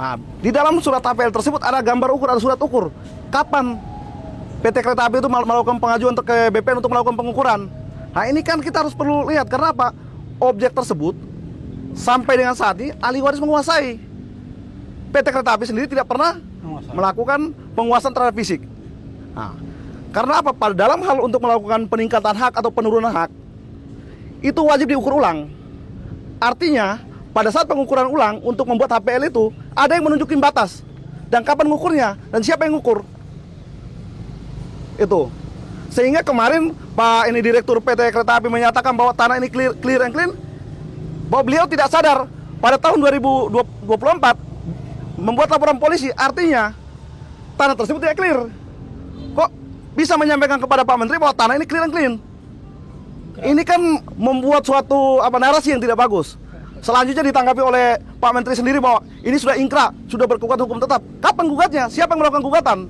Nah, di dalam surat APL tersebut ada gambar ukur, ada surat ukur. Kapan PT Kereta Api itu melakukan pengajuan ke BPN untuk melakukan pengukuran? Nah, ini kan kita harus perlu lihat, karena apa? Objek tersebut sampai dengan saat ini ahli waris menguasai. PT Kereta Api sendiri tidak pernah melakukan penguasaan terhadap fisik. Nah, karena apa? Pada dalam hal untuk melakukan peningkatan hak atau penurunan hak, itu wajib diukur ulang. Artinya, pada saat pengukuran ulang untuk membuat HPL itu, ada yang menunjukin batas dan kapan mengukurnya dan siapa yang ngukur. Itu. Sehingga kemarin Pak Direktur PT Kereta Api menyatakan bahwa tanah ini clear and clean, bahwa beliau tidak sadar pada tahun 2024 membuat laporan polisi, artinya tanah tersebut tidak clear. Kok bisa menyampaikan kepada Pak Menteri bahwa tanah ini clear and clean? Ini kan membuat suatu narasi yang tidak bagus. Selanjutnya ditanggapi oleh Pak Menteri sendiri bahwa ini sudah ingkrah, sudah berkukuhan hukum tetap. Kapan gugatnya? Siapa yang melakukan gugatan?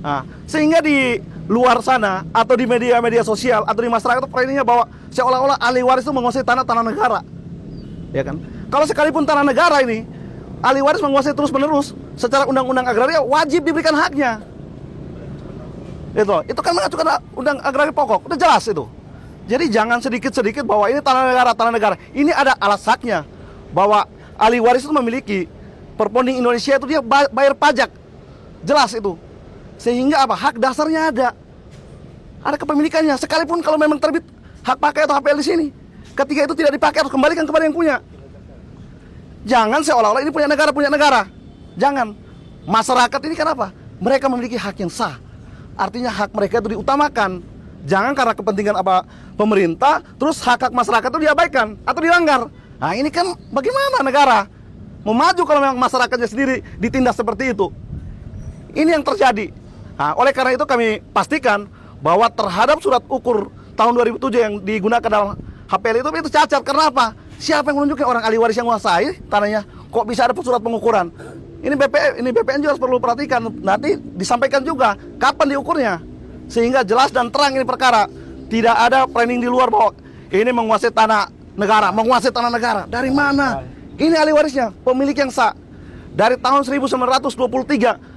Nah, sehingga di luar sana atau di media-media sosial atau di masyarakat framingnya bahwa seolah-olah ahli waris itu menguasai tanah negara, ya kan? Kalau sekalipun tanah negara ini ahli waris menguasai terus-menerus, secara undang-undang agraria wajib diberikan haknya. Itu kan mengacu undang agraria pokok, udah jelas itu. Jadi jangan sedikit-sedikit bahwa ini tanah negara. Ini ada alas haknya, bahwa ahli waris itu memiliki perponding Indonesia itu dia bayar pajak, jelas itu. Sehingga apa? Hak dasarnya ada kepemilikannya. Sekalipun kalau memang terbit hak pakai atau HPL di sini, ketika itu tidak dipakai harus kembalikan kepada yang punya. Jangan seolah-olah ini punya negara. Jangan. Masyarakat ini kenapa? Mereka memiliki hak yang sah. Artinya hak mereka itu diutamakan. Jangan karena kepentingan pemerintah, terus hak masyarakat itu diabaikan atau dilanggar. Nah, ini kan bagaimana negara mau maju kalau memang masyarakatnya sendiri ditindas seperti itu? Ini yang terjadi. Nah, oleh karena itu kami pastikan bahwa terhadap surat ukur tahun 2007 yang digunakan dalam HPL itu cacat. Karena apa? Siapa yang menunjukkan orang ahli waris yang menguasai tanahnya? Kok bisa ada surat pengukuran? Ini BPN juga harus perlu perhatikan. Nanti disampaikan juga kapan diukurnya, sehingga jelas dan terang ini perkara. Tidak ada planning di luar bahwa ini menguasai tanah negara. Dari mana? Ini ahli warisnya, pemilik yang sah. Dari tahun 1923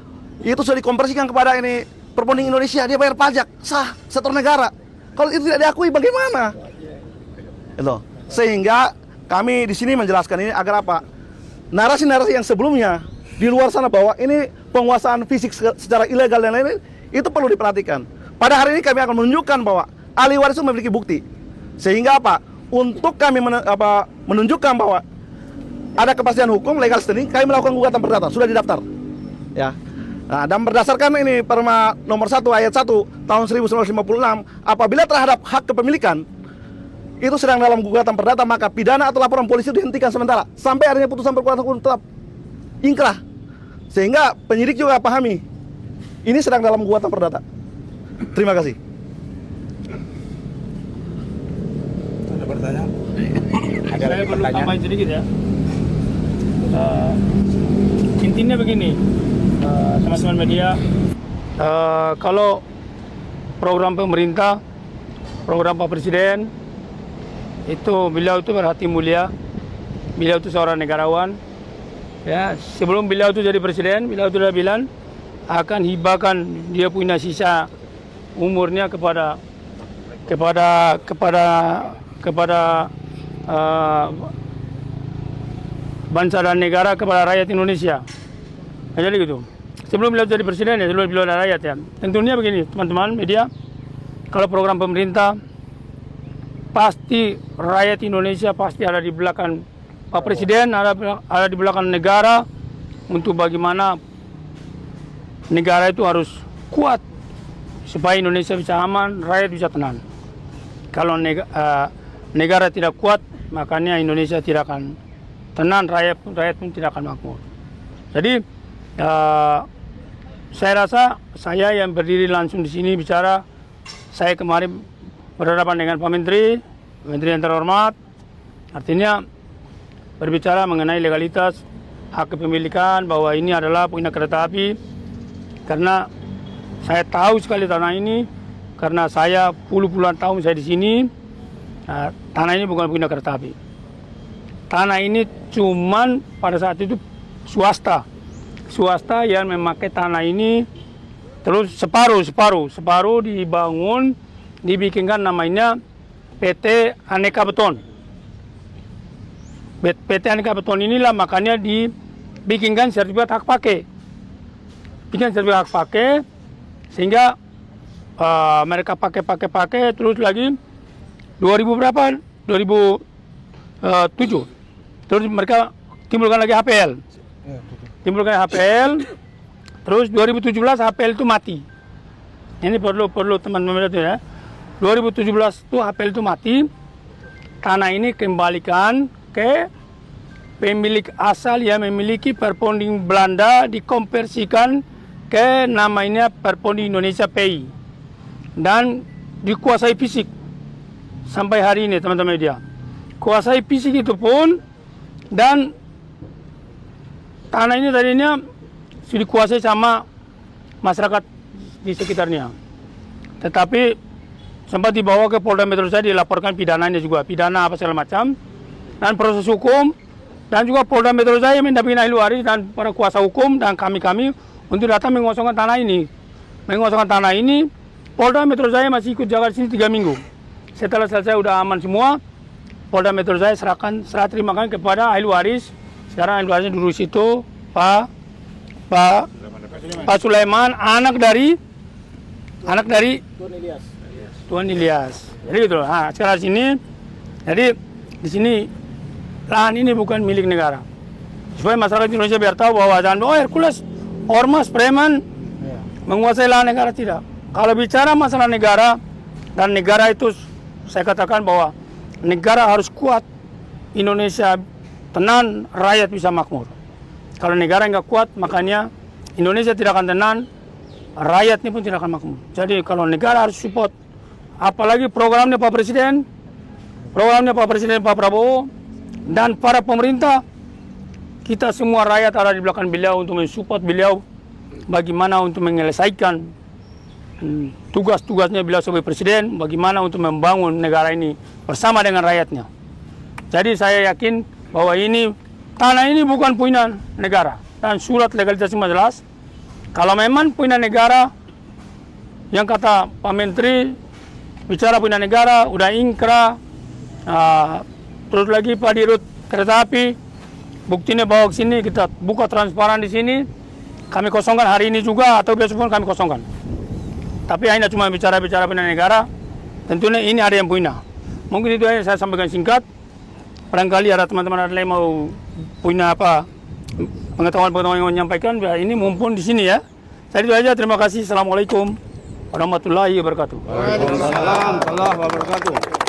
itu sudah dikonversikan kepada ini perponding Indonesia, dia bayar pajak, sah, sektor negara. Kalau itu tidak diakui bagaimana? Itu. Sehingga kami di sini menjelaskan ini agar apa? Narasi-narasi yang sebelumnya di luar sana bahwa ini penguasaan fisik secara ilegal dan lain-lain, itu perlu diperhatikan. Pada hari ini kami akan menunjukkan bahwa ahli waris itu memiliki bukti. Sehingga apa? Untuk kami menunjukkan bahwa ada kepastian hukum, legal standing, kami melakukan gugatan perdata, sudah didaftar. Ya. Nah, dan berdasarkan ini Perma nomor 1 ayat 1 tahun 1956, apabila terhadap hak kepemilikan itu sedang dalam gugatan perdata, maka pidana atau laporan polisi dihentikan sementara sampai adanya putusan berkuatan hukum tetap ingkrah. Sehingga penyidik juga pahami ini sedang dalam gugatan perdata. Terima kasih. Ada pertanyaan? Saya perlu tambahin sedikit ya. Intinya begini, teman-teman media, kalau program pemerintah, program Pak Presiden, itu beliau itu berhati mulia, beliau itu seorang negarawan. Ya, sebelum beliau itu jadi presiden, beliau itu sudah bilang akan hibahkan dia punya sisa umurnya kepada bangsa dan negara, kepada rakyat Indonesia. Nah, jadi gitu. Sebelum beliau jadi presiden ya, sebelum beliau ada rakyat ya. Tentunya begini, teman-teman media, kalau program pemerintah pasti rakyat Indonesia pasti ada di belakang Pak Presiden, ada di belakang negara untuk bagaimana negara itu harus kuat supaya Indonesia bisa aman, rakyat bisa tenang. Kalau negara tidak kuat, makanya Indonesia tidak akan tenang, rakyat pun tidak akan makmur. Jadi saya rasa saya yang berdiri langsung di sini bicara, saya kemarin berhadapan dengan Pak Menteri yang terhormat, artinya berbicara mengenai legalitas hak kepemilikan, bahwa ini adalah punya kereta api, karena saya tahu sekali tanah ini, karena saya puluhan tahun saya di sini. Tanah ini bukan punya kereta api. Tanah ini cuman pada saat itu swasta. Swasta yang memakai tanah ini terus separuh dibangun, dibikinkan namanya PT Aneka Beton. PT Aneka Beton inilah makanya dibikinkan sertifikat hak pakai. Bikin sertifikat hak pakai sehingga mereka pakai terus lagi 2000 berapa? 2007. Terus mereka timbulkan lagi HPL. Timbulkan HPL. Terus 2017 HPL itu mati. Ini perlu teman-teman itu ya. 2017 itu HPL itu mati. Tanah ini kembalikan ke pemilik asal yang memiliki perponding Belanda, dikonversikan ke namanya Perponding Indonesia PI dan dikuasai fisik sampai hari ini teman-teman media. Kuasai fisik itu pun dan tanah ini tadinya sudah dikuasai sama masyarakat di sekitarnya. Tetapi sempat dibawa ke Polda Metro Jaya, dilaporkan pidananya juga, pidana apa segala macam, dan proses hukum, dan juga Polda Metro Jaya mendampingi ahli waris dan para kuasa hukum dan kami untuk datang mengosongkan tanah ini. Mengosongkan tanah ini, Polda Metro Jaya masih ikut jaga di sini 3 minggu. Setelah selesai udah aman semua, Polda Metro Jaya serah terimakan kepada ahli waris. Sekarang ahli warisnya dulu situ Pak Sulaiman, anak dari Tuan Ilyas. Jadi gitu. Nah, sekarang sini, jadi di sini lahan ini bukan milik negara. Supaya masyarakat Indonesia biar tahu bahwa Hercules, ormas, preman menguasai lahan negara, tidak. Kalau bicara masalah negara dan negara itu, saya katakan bahwa negara harus kuat, Indonesia tenang, rakyat bisa makmur. Kalau negara nggak kuat, makanya Indonesia tidak akan tenang, rakyatnya pun tidak akan makmur. Jadi kalau negara harus support, apalagi programnya Pak Presiden Pak Prabowo, dan para pemerintah, kita semua rakyat ada di belakang beliau untuk mensupport beliau bagaimana untuk menyelesaikan tugas-tugasnya beliau sebagai presiden, bagaimana untuk membangun negara ini bersama dengan rakyatnya. Jadi saya yakin bahwa tanah ini bukan punya negara dan surat legalitas semua jelas. Kalau memang punya negara, yang kata Pak Menteri bicara punya negara, udah ingkrah, terus lagi Pak Dirut Kereta Api, buktinya bawa ke sini, kita buka transparan di sini, kami kosongkan hari ini juga atau besok pun kami kosongkan. Tapi hanya cuma bicara-bicara punya negara, tentunya ini ada yang punya. Mungkin itu aja saya sampaikan singkat. Barangkali ada teman-teman ada yang mau punya apa pengetahuan-pengetahuan yang menyampaikan, ya ini mumpun di sini ya. Jadi itu aja, terima kasih. Assalamualaikum warahmatullahi wabarakatuh. Waalaikumsalam warahmatullahi wabarakatuh.